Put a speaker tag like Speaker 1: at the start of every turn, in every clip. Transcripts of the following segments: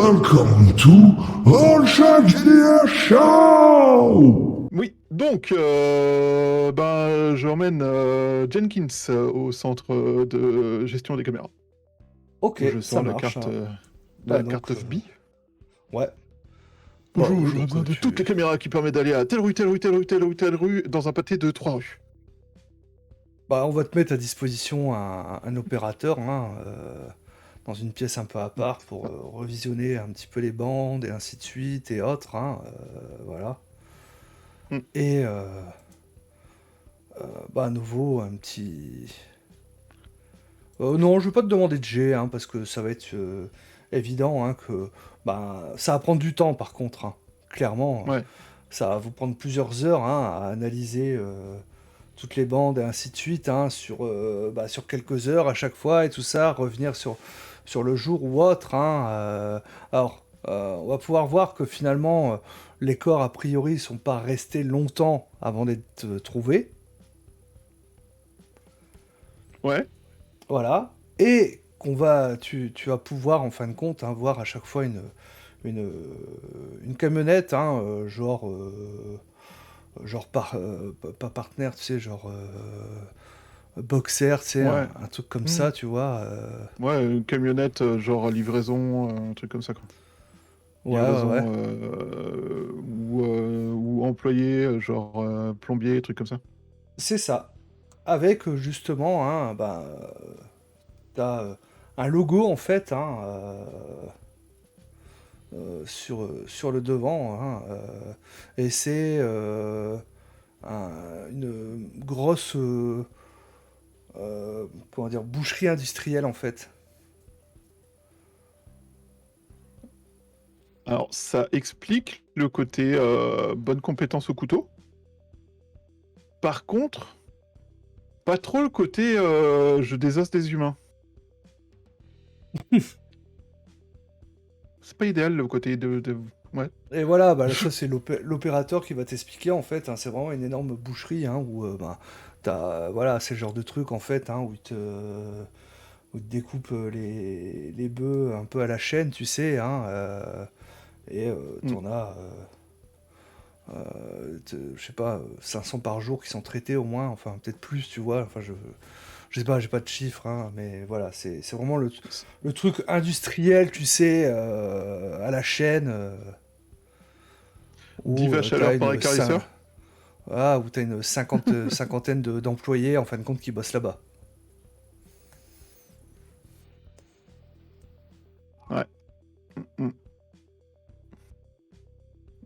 Speaker 1: Welcome to All Shot GDR Show!
Speaker 2: Oui, donc, je emmène Jenkins au centre de gestion des caméras.
Speaker 3: Ok,
Speaker 2: Où je
Speaker 3: ça
Speaker 2: sors la
Speaker 3: marche.
Speaker 2: carte,
Speaker 3: Bah,
Speaker 2: la
Speaker 3: donc,
Speaker 2: carte FB.
Speaker 3: Ouais.
Speaker 2: Bonjour,
Speaker 3: oui,
Speaker 2: j'aurais
Speaker 3: donc,
Speaker 2: besoin de toutes les caméras qui permettent d'aller à telle rue, telle rue, telle rue, telle rue, telle rue, dans un pâté de 3 rues.
Speaker 3: Bah, on va te mettre à disposition un opérateur dans une pièce un peu à part pour revisionner un petit peu les bandes et ainsi de suite et autres. Voilà.
Speaker 2: Hmm.
Speaker 3: Et à nouveau, un petit. Non, je vais pas te demander de G, parce que ça va être évident que ça va prendre du temps par contre. Clairement,
Speaker 2: Ouais.
Speaker 3: ça va vous prendre plusieurs heures à analyser toutes les bandes et ainsi de suite sur quelques heures à chaque fois et tout ça, revenir sur le jour ou autre. On va pouvoir voir que finalement, les corps a priori sont pas restés longtemps avant d'être trouvés.
Speaker 2: Ouais.
Speaker 3: Voilà. Et tu vas pouvoir en fin de compte voir à chaque fois une camionnette, pas partenaire, tu sais, boxer, tu sais,
Speaker 2: Ouais.
Speaker 3: un truc comme
Speaker 2: Hmm.
Speaker 3: ça, tu vois.
Speaker 2: Ouais, une camionnette, genre livraison, un truc comme ça, quoi.
Speaker 3: Ouais, ouais, ouais.
Speaker 2: Livraison, ou employé, plombier, truc comme ça.
Speaker 3: C'est ça. Avec justement, t'as un logo en fait, sur le devant, et c'est une grosse comment dire, boucherie industrielle en fait.
Speaker 2: Alors, ça explique le côté bonne compétence au couteau. Par contre, pas trop le côté je désosse des humains. C'est pas idéal le côté de... Ouais.
Speaker 3: Et voilà, ça c'est l'opérateur qui va t'expliquer en fait. C'est vraiment une énorme boucherie où t'as voilà, c'est le genre de truc en fait où il te découpe les bœufs un peu à la chaîne, tu sais, et t'en as, je sais pas, 500 par jour qui sont traités au moins, enfin peut-être plus, tu vois, enfin je sais pas, j'ai pas de chiffres, mais voilà, c'est vraiment le truc industriel, tu sais, à la chaîne,
Speaker 2: 10
Speaker 3: où
Speaker 2: vaches à
Speaker 3: t'as
Speaker 2: l'heure par écarisseur.
Speaker 3: où t'as une cinquantaine d'employés en fin de compte qui bossent là-bas.
Speaker 2: Ouais. Mm, mm.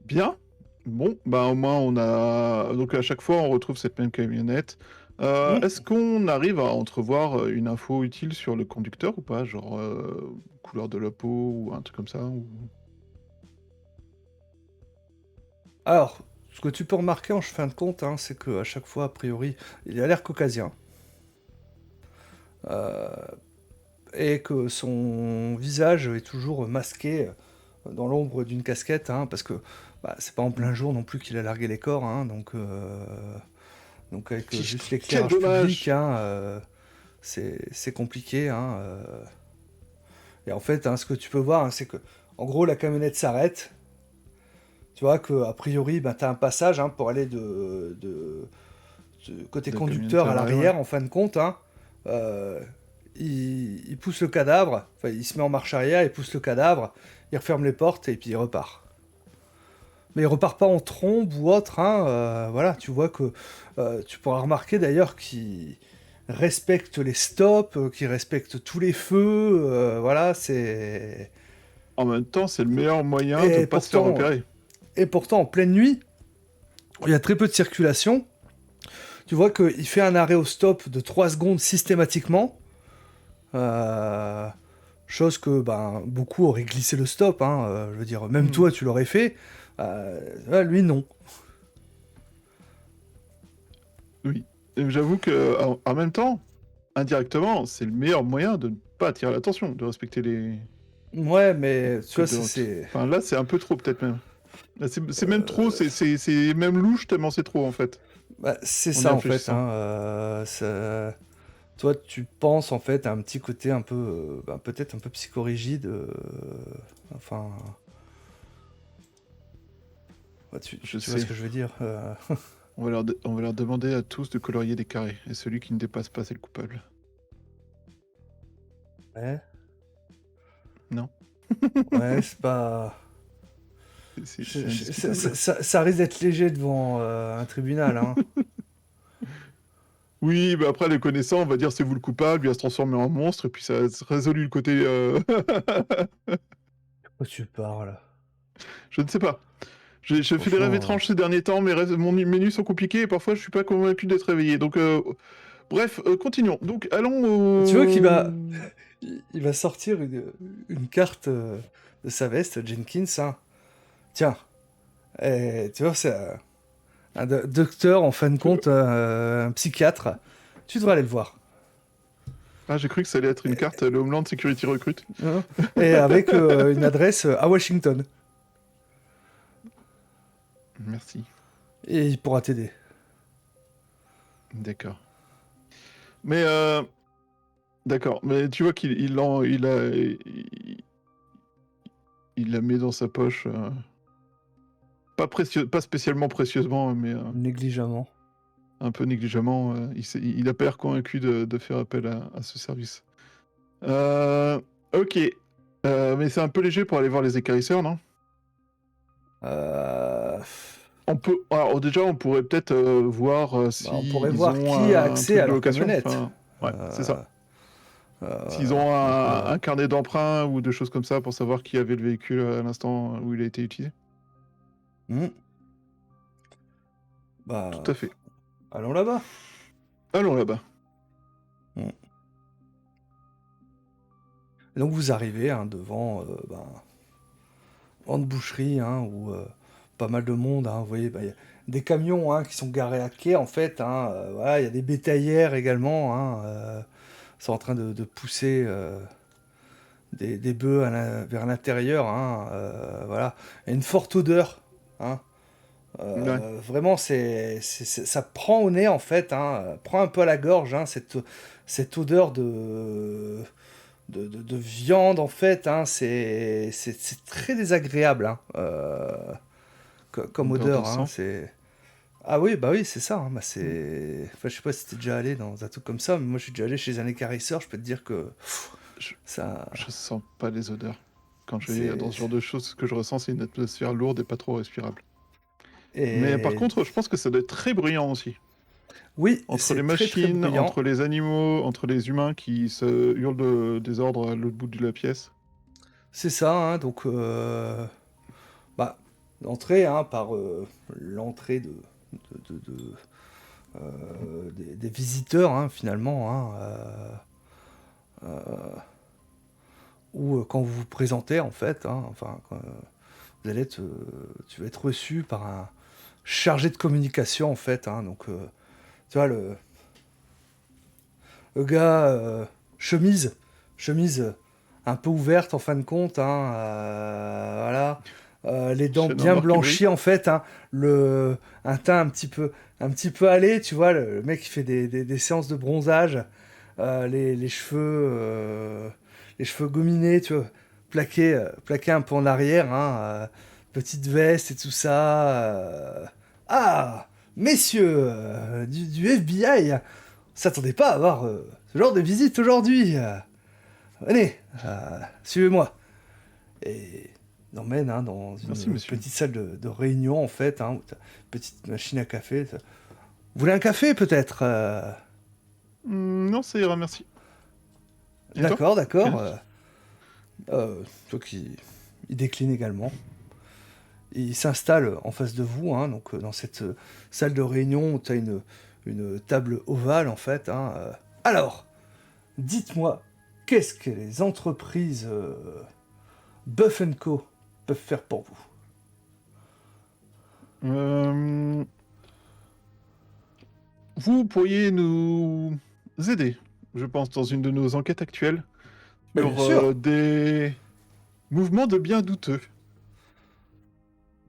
Speaker 2: Bien. Bon, bah au moins on a... Donc à chaque fois on retrouve cette même camionnette.
Speaker 3: Mm.
Speaker 2: Est-ce qu'on arrive à entrevoir une info utile sur le conducteur ou pas? Genre couleur de la peau ou un truc comme ça ou...
Speaker 3: Alors, ce que tu peux remarquer en fin de compte, c'est qu'à chaque fois, a priori, il a l'air caucasien. Euh, et que son visage est toujours masqué dans l'ombre d'une casquette, parce que c'est pas en plein jour non plus qu'il a largué les corps, donc avec juste
Speaker 2: Quel
Speaker 3: l'éclairage public,
Speaker 2: dommage!
Speaker 3: c'est compliqué. Et en fait, ce que tu peux voir, c'est que, en gros, la camionnette s'arrête. Tu vois que a priori, tu as un passage pour aller de côté
Speaker 2: De camionnette
Speaker 3: conducteur
Speaker 2: à
Speaker 3: à
Speaker 2: l'arrêt, ouais.
Speaker 3: l'arrière, en fin de compte. Euh, il pousse le cadavre, enfin, il se met en marche arrière, il pousse le cadavre, il referme les portes et puis il repart. Mais il repart pas en trombe ou autre, voilà, tu vois que tu pourras remarquer d'ailleurs qu'il respecte les stops, qu'il respecte tous les feux, voilà, c'est...
Speaker 2: En même temps, c'est le meilleur moyen de
Speaker 3: Et
Speaker 2: pas se faire
Speaker 3: pourtant,
Speaker 2: repérer.
Speaker 3: et pourtant, en pleine nuit, il y a très peu de circulation, tu vois qu'il fait un arrêt au stop de 3 secondes systématiquement, euh, chose que beaucoup auraient glissé le stop, je veux dire, même toi tu l'aurais fait, lui non.
Speaker 2: Oui. Et j'avoue que en même temps, indirectement, c'est le meilleur moyen de ne pas attirer l'attention, de respecter les
Speaker 3: Ouais, mais tu vois,
Speaker 2: codes de route.
Speaker 3: c'est...
Speaker 2: Enfin là, c'est un peu trop peut-être même. Là, c'est même trop, c'est même louche tellement c'est trop en fait.
Speaker 3: C'est
Speaker 2: En y
Speaker 3: ça en fait.
Speaker 2: réfléchissant.
Speaker 3: Toi, tu penses en fait à un petit côté un peu, peut-être un peu psychorigide. Enfin, ouais,
Speaker 2: Je
Speaker 3: tu vois ce
Speaker 2: sais.
Speaker 3: que je veux dire.
Speaker 2: On va leur demander à tous de colorier des carrés. Et celui qui ne dépasse pas, c'est le coupable.
Speaker 3: Ouais,
Speaker 2: Non.
Speaker 3: ouais, c'est pas.
Speaker 2: C'est indiscutable.
Speaker 3: Ça risque d'être léger devant un tribunal, hein.
Speaker 2: Oui, bah après, les connaissants, on va dire c'est vous le coupable, il va se transformer en monstre, et puis ça a résolu le côté...
Speaker 3: Pourquoi tu parles?
Speaker 2: Je ne sais pas. Je fais des rêves
Speaker 3: Franchement.
Speaker 2: étranges ces derniers temps, mes nuits sont compliquées, et parfois je suis pas convaincu d'être réveillé. Donc, bref, continuons. Donc, allons
Speaker 3: Tu vois qu'il
Speaker 2: au...
Speaker 3: va, il va sortir une carte de sa veste, Jenkins, hein. Tiens, tu vois, c'est un docteur, en fin de compte, un psychiatre. Tu devrais aller le voir.
Speaker 2: Ah, j'ai cru que ça allait être une carte, le Homeland Security Recruit.
Speaker 3: Hein. Et avec une adresse à Washington.
Speaker 2: Merci.
Speaker 3: Et il pourra t'aider.
Speaker 2: D'accord. Mais, d'accord. Mais tu vois il la met dans sa poche. Pas spécialement précieusement, mais
Speaker 3: Négligemment.
Speaker 2: un peu négligemment. Il a pas l'air convaincu de faire appel à ce service. Ok. Mais c'est un peu léger pour aller voir les écarisseurs, non?
Speaker 3: Euh,
Speaker 2: On peut. Alors déjà, on pourrait peut-être voir
Speaker 3: on pourrait
Speaker 2: s'ils
Speaker 3: voir
Speaker 2: ont
Speaker 3: qui a
Speaker 2: un
Speaker 3: accès
Speaker 2: truc
Speaker 3: à
Speaker 2: de
Speaker 3: leur
Speaker 2: location.
Speaker 3: camionnette.
Speaker 2: Enfin, ouais, c'est ça. S'ils
Speaker 3: Euh,
Speaker 2: ont
Speaker 3: donc,
Speaker 2: un carnet d'emprunt ou de choses comme ça pour savoir qui avait le véhicule à l'instant où il a été utilisé.
Speaker 3: hmm. Bah,
Speaker 2: Tout à fait.
Speaker 3: allons là-bas.
Speaker 2: Allons là-bas.
Speaker 3: Et donc vous arrivez hein, devant grande boucherie hein, où pas mal de monde. Hein, vous voyez, il y a des camions hein, qui sont garés à quai en fait. Hein, voilà, il y a des bétaillères également. Hein, sont en train de pousser des bœufs vers l'intérieur. Hein, voilà, il y a une forte odeur. Hein.
Speaker 2: Ouais.
Speaker 3: Vraiment, ça prend au nez en fait, hein, prend un peu à la gorge, hein, cette odeur de viande en fait, hein, c'est très désagréable hein, comme
Speaker 2: Odeur de
Speaker 3: odeur. Hein,
Speaker 2: sang.
Speaker 3: Ah oui, bah oui, c'est ça. Hein, bah enfin, je sais pas si t'es déjà allé dans un truc comme ça, mais moi je suis déjà allé chez un écarisseur, je peux te dire que
Speaker 2: Je,
Speaker 3: ça.
Speaker 2: je sens pas les odeurs. Quand je vais dans
Speaker 3: C'est.
Speaker 2: ce genre de choses, ce que je ressens, c'est une atmosphère lourde et pas trop respirable. Mais par
Speaker 3: Et.
Speaker 2: contre, je pense que ça doit être très bruyant aussi.
Speaker 3: Oui,
Speaker 2: Entre les
Speaker 3: c'est très très
Speaker 2: machines,
Speaker 3: bruyant.
Speaker 2: entre les animaux, entre les humains qui se hurlent des ordres à l'autre bout de la pièce.
Speaker 3: C'est ça, hein, donc. Bah, l'entrée, hein, par l'entrée des visiteurs, hein, finalement, hein, ou quand vous vous présentez, en fait, hein, enfin, vous allez tu vas être reçu par un chargé de communication, en fait, hein, donc, tu vois, le gars, chemise un peu ouverte, en fin de compte, hein, voilà, les dents
Speaker 2: Chaîne en
Speaker 3: bien
Speaker 2: or qui brille.
Speaker 3: blanchies, en fait, hein, un teint un petit peu allé, tu vois, le mec qui fait des séances de bronzage, les cheveux gominés, tu vois, plaqués un peu en arrière, hein, petite veste et tout ça. Ah, messieurs du FBI, on s'attendait pas à avoir ce genre de visite aujourd'hui. Venez, suivez-moi. Et il emmène hein, dans
Speaker 2: Merci,
Speaker 3: une
Speaker 2: monsieur.
Speaker 3: petite salle de réunion, en fait, hein, où t'as une petite machine à café. Vous voulez un café, peut-être
Speaker 2: Non, ça ira, merci. Et toi?
Speaker 3: D'accord, d'accord.
Speaker 2: Rien.
Speaker 3: Donc il décline également. Il s'installe en face de vous, hein, donc dans cette salle de réunion où tu as une table ovale en fait. Hein, Alors, dites-moi, qu'est-ce que les entreprises Buff Co peuvent faire pour vous?
Speaker 2: Vous pourriez nous aider, je pense, dans une de nos enquêtes actuelles
Speaker 3: Mais bien
Speaker 2: sur
Speaker 3: sûr,
Speaker 2: des mouvements de biens douteux.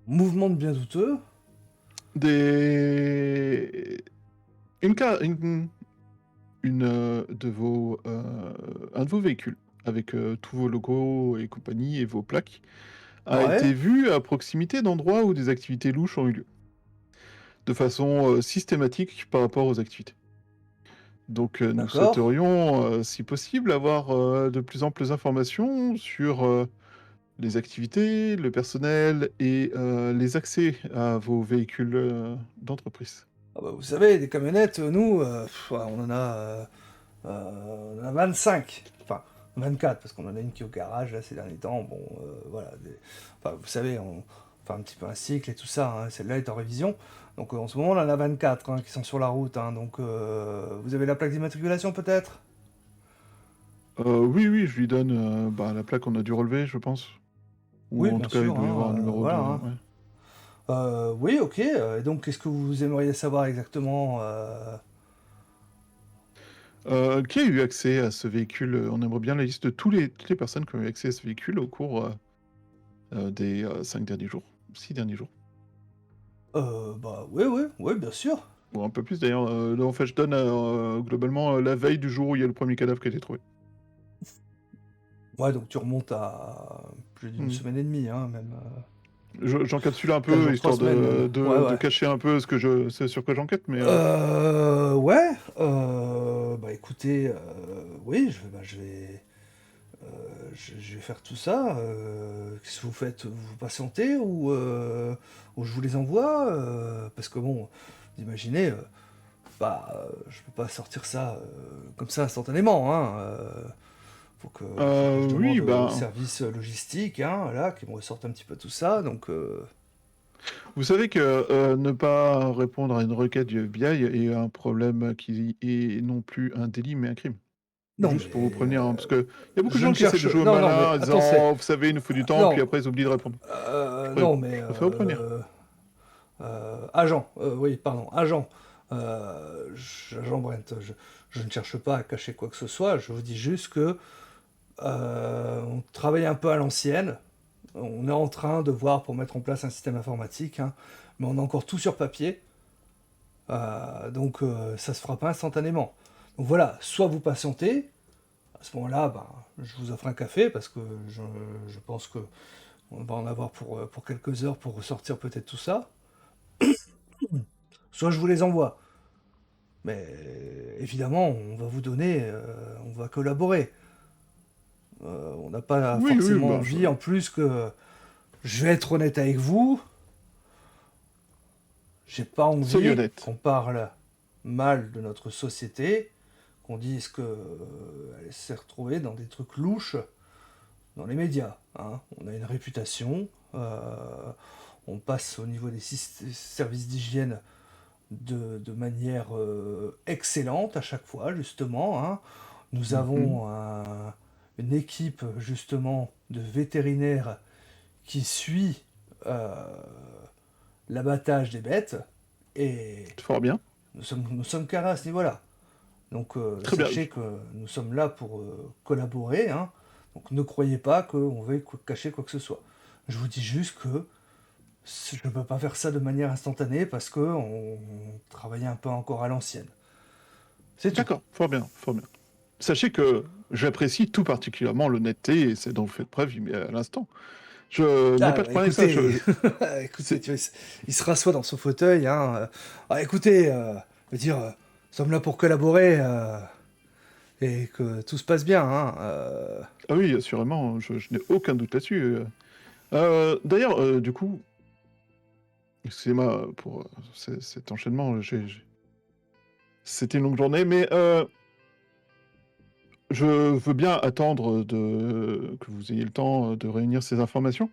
Speaker 3: mouvement de bien douteux.
Speaker 2: Des... Une, ca- une, un de vos véhicules, avec tous vos logos et compagnie et vos plaques, a
Speaker 3: Ouais,
Speaker 2: été vu à proximité d'endroits où des activités louches ont eu lieu, de façon systématique par rapport aux activités. Donc nous
Speaker 3: d'accord.
Speaker 2: souhaiterions, si possible, avoir de plus amples informations sur les activités, le personnel et les accès à vos véhicules d'entreprise.
Speaker 3: Ah bah, vous savez, des camionnettes, nous, ouais, on en a 25. Enfin, 24, parce qu'on en a une qui est au garage là, ces derniers temps. Bon, voilà. Enfin, vous savez, on fait un petit peu un cycle et tout ça, hein. Celle-là est en révision. Donc en ce moment, on en a 24 hein, qui sont sur la route, hein. Donc vous avez la plaque d'immatriculation peut-être?
Speaker 2: Oui, oui, je lui donne la plaque qu'on a dû relever, je pense. Ou
Speaker 3: Oui,
Speaker 2: en
Speaker 3: bien
Speaker 2: tout cas, il
Speaker 3: sûr,
Speaker 2: doit y avoir
Speaker 3: hein,
Speaker 2: un numéro de...
Speaker 3: voilà, hein.
Speaker 2: Ouais.
Speaker 3: Oui, ok. Et donc, qu'est-ce que vous aimeriez savoir exactement
Speaker 2: Qui a eu accès à ce véhicule? On aimerait bien la liste de toutes les personnes qui ont eu accès à ce véhicule au cours des 5 derniers jours, 6 derniers jours.
Speaker 3: Bah, oui, oui, oui, bien sûr.
Speaker 2: Ou un peu plus d'ailleurs. Là, en fait, je donne globalement la veille du jour où il y a le premier cadavre qui a été trouvé.
Speaker 3: Ouais, donc tu remontes à plus d'une
Speaker 2: Hmm.
Speaker 3: semaine et demie, hein, même.
Speaker 2: J'encapsule un
Speaker 3: 4
Speaker 2: peu,
Speaker 3: jours, 3
Speaker 2: histoire
Speaker 3: semaines. Ouais,
Speaker 2: de
Speaker 3: ouais.
Speaker 2: cacher un peu c'est sur quoi j'enquête, mais...
Speaker 3: Ouais. Bah écoutez, oui, je vais faire tout ça. Qu'est-ce que vous faites? Vous patientez ou je vous les envoie? Parce que bon, vous imaginez, je peux pas sortir ça comme ça instantanément, hein. Faut que je
Speaker 2: oui,
Speaker 3: demande au service logistique, hein, là, qui me ressorte un petit peu tout ça. Donc,
Speaker 2: vous savez que ne pas répondre à une requête du FBI est un problème qui est non plus un délit, mais un crime.
Speaker 3: non,
Speaker 2: Juste pour vous
Speaker 3: mais
Speaker 2: prévenir, hein, parce que il y a beaucoup de
Speaker 3: je ne
Speaker 2: gens qui essaient
Speaker 3: cherche.
Speaker 2: de jouer au
Speaker 3: Non, non,
Speaker 2: malin
Speaker 3: mais
Speaker 2: en disant
Speaker 3: attendez.
Speaker 2: «Oh, vous savez, il nous faut du temps», puis
Speaker 3: Non,
Speaker 2: après ils oublient de répondre.
Speaker 3: non, mais
Speaker 2: Je préfère vous prévenir.
Speaker 3: agent. Oui, pardon, agent. Agent Brent. Je ne cherche pas à cacher quoi que ce soit. Je vous dis juste que on travaille un peu à l'ancienne. On est en train de voir pour mettre en place un système informatique, hein, mais on a encore tout sur papier. Donc ça se fera pas instantanément. Donc voilà, soit vous patientez, à ce moment-là, je vous offre un café parce que je pense que on va en avoir pour quelques heures pour ressortir peut-être tout ça. Soit je vous les envoie. Mais évidemment, on va vous donner, on va collaborer. On n'a pas
Speaker 2: Oui, oui,
Speaker 3: forcément envie, en plus que je vais être honnête avec vous, j'ai pas
Speaker 2: soyez
Speaker 3: envie
Speaker 2: honnête.
Speaker 3: qu'on parle mal de notre société, qu'on dise que elle s'est retrouvée dans des trucs louches dans les médias, hein. On a une réputation, on passe au niveau des services d'hygiène de manière excellente à chaque fois, justement, hein. Nous
Speaker 2: Mhm.
Speaker 3: avons une équipe, justement, de vétérinaires qui suit euh, l'abattage des bêtes, et
Speaker 2: Fort bien.
Speaker 3: nous sommes carrés à ce niveau-là. Donc
Speaker 2: Très bien.
Speaker 3: sachez que nous sommes là pour collaborer, hein. Donc ne croyez pas qu'on veuille cacher quoi que ce soit. Je vous dis juste que je ne peux pas faire ça de manière instantanée parce que on travaillait un peu encore à l'ancienne. C'est tout.
Speaker 2: D'accord, fort bien, fort bien. Sachez que j'apprécie tout particulièrement l'honnêteté et c'est dont vous faites preuve à l'instant. Je n'ai
Speaker 3: Ah,
Speaker 2: pas de problème avec ça.
Speaker 3: écoutez, écoutez,
Speaker 2: C'est-
Speaker 3: tu vois, il se rassoit dans son fauteuil, hein. Écoutez, je veux dire, nous sommes là pour collaborer et que tout se passe bien, hein.
Speaker 2: Ah oui, assurément, je n'ai aucun doute là-dessus. D'ailleurs, du coup, excusez-moi pour cet enchaînement, c'était une longue journée, mais je veux bien attendre que vous ayez le temps de réunir ces informations.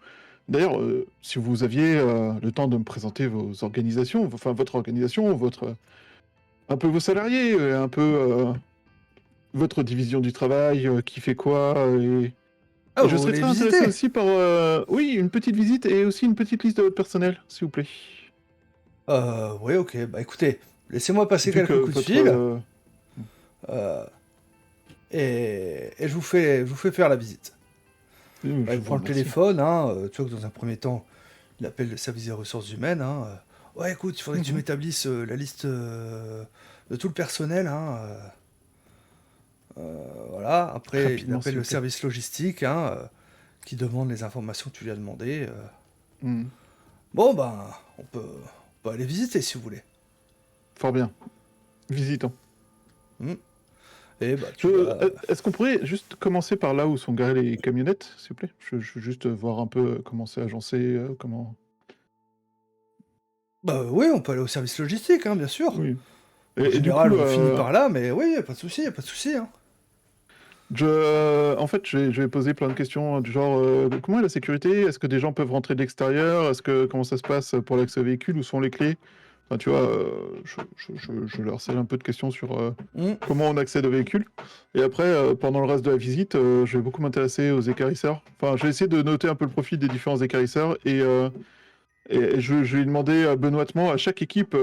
Speaker 2: D'ailleurs, si vous aviez le temps de me présenter vos organisations, enfin votre organisation, un peu vos salariés, un peu votre division du travail, qui fait quoi,
Speaker 3: Ah,
Speaker 2: et je
Speaker 3: vous
Speaker 2: serais
Speaker 3: voulez
Speaker 2: très intéressé
Speaker 3: visiter?
Speaker 2: aussi par, oui, une petite visite et aussi une petite liste de votre personnel, s'il vous plaît.
Speaker 3: Oui, ok. Bah écoutez, laissez-moi passer
Speaker 2: Vu que
Speaker 3: quelques coups de
Speaker 2: votre...
Speaker 3: fil euh, et je vous fais faire la visite.
Speaker 2: je
Speaker 3: Il
Speaker 2: vous
Speaker 3: prend le
Speaker 2: remercie.
Speaker 3: téléphone, hein, tu vois que dans un premier temps, il appelle le service des ressources humaines, hein. Ouais, écoute, il faudrait que tu
Speaker 2: Mhm.
Speaker 3: m'établisses la liste de tout le personnel, hein. Voilà, après il
Speaker 2: Rapidement,
Speaker 3: appelle
Speaker 2: s'il
Speaker 3: le
Speaker 2: vous plaît.
Speaker 3: service logistique, hein, qui demande les informations que tu lui as demandées.
Speaker 2: Hmm.
Speaker 3: Bon, ben, on peut aller visiter si vous voulez.
Speaker 2: Fort bien. Visitons.
Speaker 3: Hmm. Et bah, tu vas.
Speaker 2: Est-ce qu'on pourrait juste commencer par là où sont garées les camionnettes, s'il vous plaît? Je veux juste voir un peu comment c'est agencé, comment...
Speaker 3: Bah oui, on peut aller au service logistique, hein, bien sûr.
Speaker 2: Oui.
Speaker 3: En
Speaker 2: Et du
Speaker 3: général,
Speaker 2: coup,
Speaker 3: on finit par là, mais oui, y a pas de souci, y a pas de souci, hein.
Speaker 2: en fait, je vais poser plein de questions du genre, comment est la sécurité? Est-ce que des gens peuvent rentrer de l'extérieur? Comment ça se passe pour l'accès au véhicule? Où sont les clés? Enfin, tu vois, je leur harcèle un peu de questions sur
Speaker 3: Hmm.
Speaker 2: comment on accède au véhicule. Et après, pendant le reste de la visite, je vais beaucoup m'intéresser aux équarrisseurs. Enfin, je vais essayer de noter un peu le profil des différents équarrisseurs et je vais demander benoîtement à chaque équipe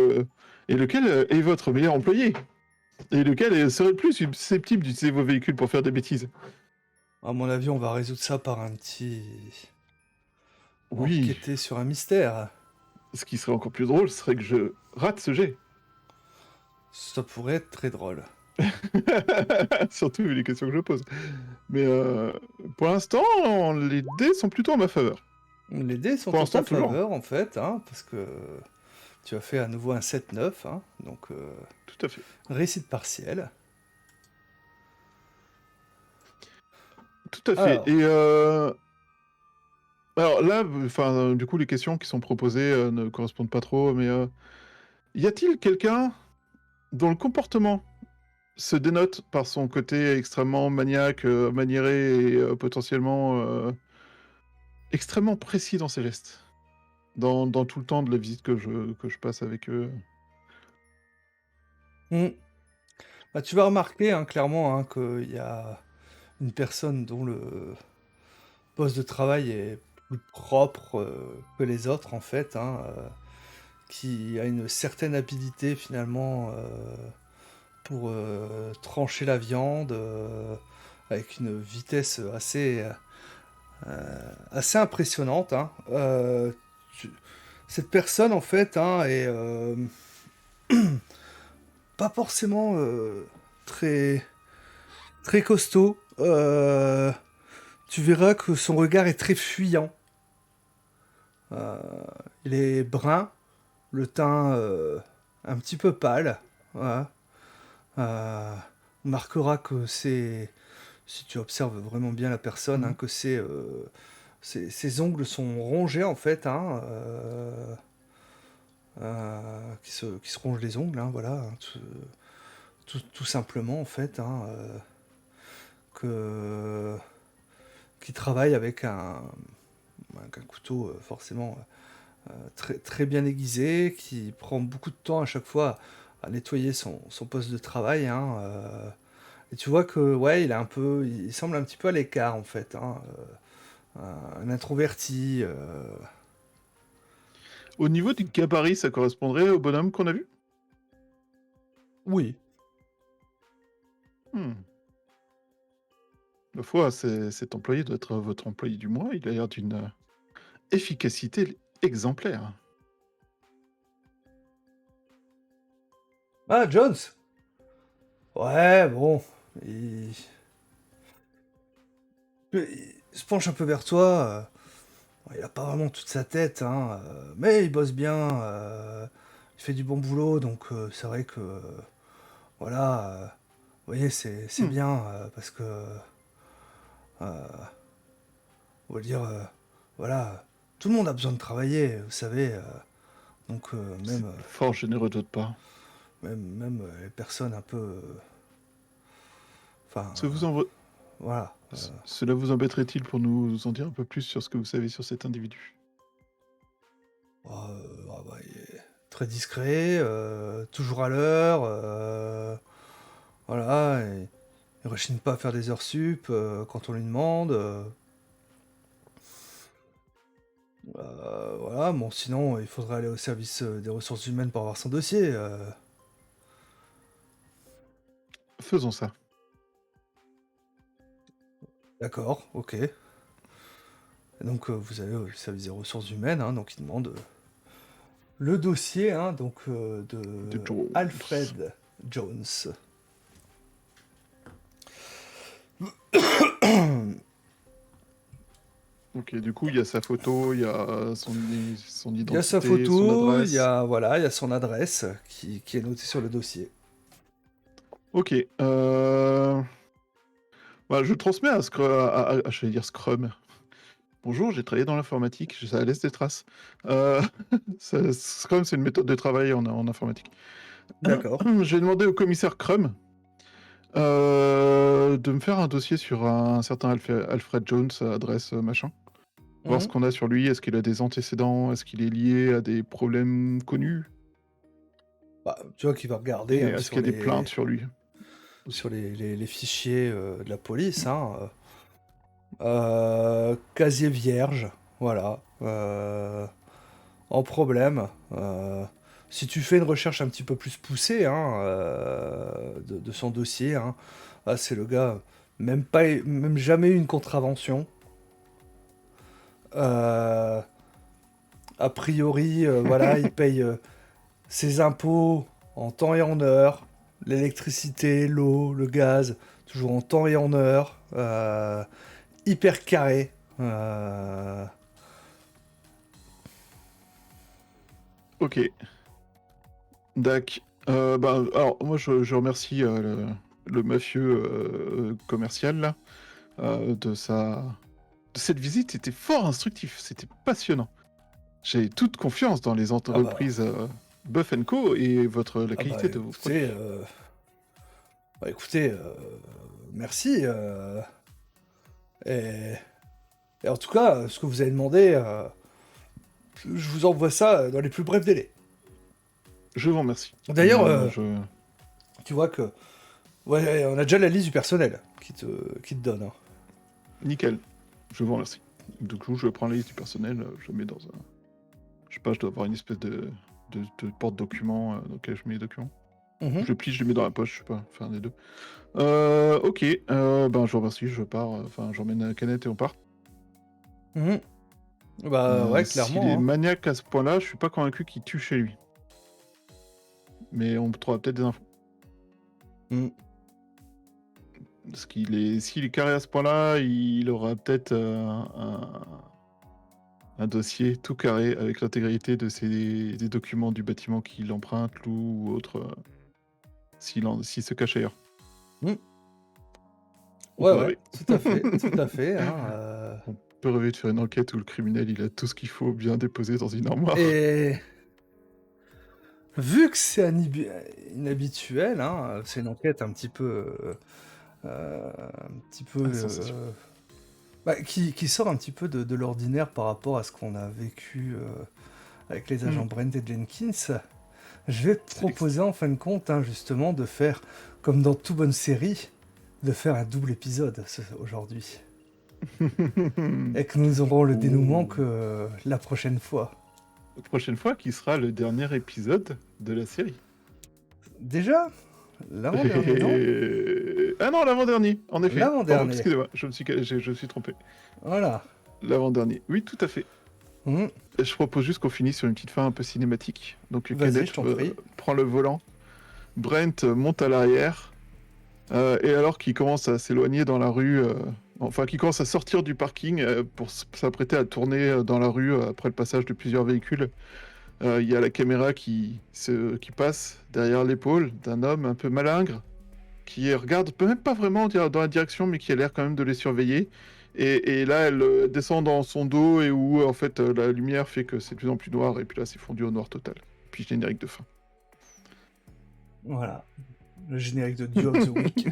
Speaker 2: et lequel est votre meilleur employé? Et lequel serait le plus susceptible d'utiliser vos véhicules pour faire des bêtises?
Speaker 3: À mon avis, on va résoudre ça par un petit.
Speaker 2: Oui,
Speaker 3: Enquêter sur un mystère.
Speaker 2: ce qui serait encore plus drôle serait que je rate ce jet.
Speaker 3: Ça pourrait être très drôle.
Speaker 2: Surtout vu les questions que je pose. Mais pour l'instant, les dés sont plutôt en ma faveur.
Speaker 3: Les dés sont
Speaker 2: Pour
Speaker 3: en
Speaker 2: l'instant,
Speaker 3: ta
Speaker 2: toujours.
Speaker 3: faveur, en fait, hein, parce que tu as fait à nouveau un 7-9, hein, donc
Speaker 2: Tout à fait.
Speaker 3: réussite partielle.
Speaker 2: Tout à fait.
Speaker 3: Alors,
Speaker 2: Et alors là, enfin, du coup, les questions qui sont proposées ne correspondent pas trop, mais y a-t-il quelqu'un dont le comportement se dénote par son côté extrêmement maniaque, maniéré et potentiellement extrêmement précis dans ses gestes, dans tout le temps de la visite que je passe avec eux?
Speaker 3: hmm, bah, tu vas remarquer hein, clairement hein, qu'il y a une personne dont le poste de travail est plus propre que les autres, en fait, hein, qui a une certaine habilité finalement pour trancher la viande avec une vitesse assez impressionnante, hein. Tu- Cette personne, en fait, hein, est pas forcément très, très costaud. Tu verras que son regard est très fuyant. Euh, il est brun, le teint un petit peu pâle. Voilà. On marquera que c'est, si tu observes vraiment bien la personne, hein,
Speaker 2: Mhm.
Speaker 3: que ses ongles sont rongés en fait, hein, qui se rongent les ongles, hein, voilà, hein, tout simplement en fait, hein, que, qui travaille avec un couteau forcément très, très bien aiguisé, qui prend beaucoup de temps à chaque fois à nettoyer son poste de travail, hein, et tu vois que ouais, il semble un petit peu à l'écart en fait, hein, un introverti.
Speaker 2: Au niveau du gabarit, ça correspondrait au bonhomme qu'on a vu?
Speaker 3: Oui.
Speaker 2: Hmm. Ma foi, cet employé doit être votre employé du mois. Il a l'air d'une efficacité exemplaire.
Speaker 3: Ah, Jones. Ouais, bon, il, il se penche un peu vers toi. Il a pas vraiment toute sa tête, hein, mais il bosse bien. Il fait du bon boulot, donc c'est vrai que voilà. Vous voyez, c'est
Speaker 2: Hmm.
Speaker 3: bien parce que on va dire voilà, tout le monde a besoin de travailler, vous savez. Donc
Speaker 2: C'est fort généreux de votre part.
Speaker 3: même les personnes un peu, enfin
Speaker 2: Ça vous envo-
Speaker 3: voilà.
Speaker 2: Cela vous embêterait-il pour nous en dire un peu plus sur ce que vous savez sur cet individu?
Speaker 3: Bah, il est très discret, toujours à l'heure, voilà. Il rechigne pas à faire des heures sup quand on lui demande. Voilà, bon, sinon, il faudrait aller au service des ressources humaines pour avoir son dossier.
Speaker 2: Faisons ça.
Speaker 3: D'accord, ok. Et donc, vous allez au service des ressources humaines, hein, donc il demande le dossier hein, donc,
Speaker 2: De
Speaker 3: de
Speaker 2: Jones.
Speaker 3: Alfred Jones.
Speaker 2: Ok, du coup, il y a sa photo, il y a son identité,
Speaker 3: Il y a sa
Speaker 2: son
Speaker 3: photo,
Speaker 2: adresse.
Speaker 3: il y a son adresse qui est notée sur le dossier.
Speaker 2: Ok. Bah, je transmets à Scrum, je vais dire Scrum. Bonjour, j'ai travaillé dans l'informatique, ça laisse des traces. Scrum, c'est une méthode de travail en informatique.
Speaker 3: D'accord.
Speaker 2: J'ai demandé au commissaire Crum de me faire un dossier sur un certain Alfred Jones, adresse machin. Voir ce
Speaker 3: Mhm.
Speaker 2: qu'on a sur lui, est-ce qu'il a des antécédents, est-ce qu'il est lié à des problèmes connus,
Speaker 3: Bah, tu vois qu'il va regarder
Speaker 2: et
Speaker 3: hein,
Speaker 2: est-ce qu'il y a des plaintes sur lui aussi.
Speaker 3: sur les fichiers de la police. Hein. Casier vierge, voilà. En problème. Si tu fais une recherche un petit peu plus poussée hein, de son dossier, hein, c'est le gars, même jamais eu une contravention. Euh, A priori, voilà, il paye ses impôts en temps et en heure. L'électricité, l'eau, le gaz, toujours en temps et en heure. Hyper carré.
Speaker 2: Ok, Dac. Bah, alors, moi, je remercie le mafieux commercial, là, de cette visite. C'était fort instructif, c'était passionnant. J'ai toute confiance dans les
Speaker 3: Ah bah,
Speaker 2: entreprises Buff Co. et la
Speaker 3: ah bah
Speaker 2: qualité de vos produits.
Speaker 3: écoutez, merci. Et, et en tout cas, ce que vous avez demandé, je vous envoie ça dans les plus brefs délais.
Speaker 2: Je vous remercie.
Speaker 3: D'ailleurs,
Speaker 2: Je...
Speaker 3: tu vois que, ouais, on a déjà la liste du personnel qui te donne. Hein.
Speaker 2: Nickel. Je vous remercie. Du coup, je prends la liste du personnel, je mets dans un... Je sais pas, je dois avoir une espèce de porte-document dans lequel je mets les documents.
Speaker 3: Mhm.
Speaker 2: Je plie, je les mets dans la poche, je sais pas, faire un des deux. Ok, ben je vous remercie, je pars, enfin j'emmène la canette et on part.
Speaker 3: Mhm. Bah ouais,
Speaker 2: S'il est
Speaker 3: clairement. Hein.
Speaker 2: maniaque à ce point-là, je suis pas convaincu qu'il tue chez lui. Mais on trouvera peut-être des infos.
Speaker 3: Mhm.
Speaker 2: Parce s'il est carré à ce point-là, il aura peut-être un dossier tout carré avec l'intégralité des documents du bâtiment qu'il emprunte, loue ou autre, s'il se cache ailleurs.
Speaker 3: Mhm.
Speaker 2: On
Speaker 3: Ouais,
Speaker 2: peut
Speaker 3: ouais,
Speaker 2: rêver.
Speaker 3: tout à fait, tout à fait. Hein,
Speaker 2: On peut rêver de faire une enquête où le criminel il a tout ce qu'il faut bien déposé dans une armoire.
Speaker 3: Et vu que c'est inhabituel, hein, c'est une enquête un petit peu,
Speaker 2: Sensation.
Speaker 3: qui sort un petit peu de l'ordinaire par rapport à ce qu'on a vécu avec les agents Brent et Jenkins. Je vais te proposer en fin de compte, hein, justement, de faire, comme dans toute bonne série, de faire un double épisode aujourd'hui. Et que nous aurons le dénouement que la prochaine fois.
Speaker 2: La prochaine fois, qui sera le dernier épisode de la série.
Speaker 3: Déjà? L'avant-dernier, non?
Speaker 2: Ah non, l'avant-dernier, en effet. Pardon,
Speaker 3: L'avant-dernier.
Speaker 2: excusez-moi, je me suis trompé.
Speaker 3: Voilà.
Speaker 2: L'avant-dernier, oui, tout à fait.
Speaker 3: Mhm.
Speaker 2: Je propose juste qu'on finisse sur une petite fin un peu cinématique. Donc
Speaker 3: Vas-y,
Speaker 2: Kenneth
Speaker 3: je t'en prie.
Speaker 2: prend le volant, Brent monte à l'arrière, et alors qu'il commence à s'éloigner dans la rue, enfin qu'il commence à sortir du parking pour s'apprêter à tourner dans la rue après le passage de plusieurs véhicules, il y a la caméra qui passe derrière l'épaule d'un homme un peu malingre, qui regarde même pas vraiment dans la direction, mais qui a l'air quand même de les surveiller. Et là, elle descend dans son dos et où en fait la lumière fait que c'est de plus en plus noir, et puis là c'est fondu au noir total. Puis générique de fin.
Speaker 3: Voilà. Le générique de Duo of the Week.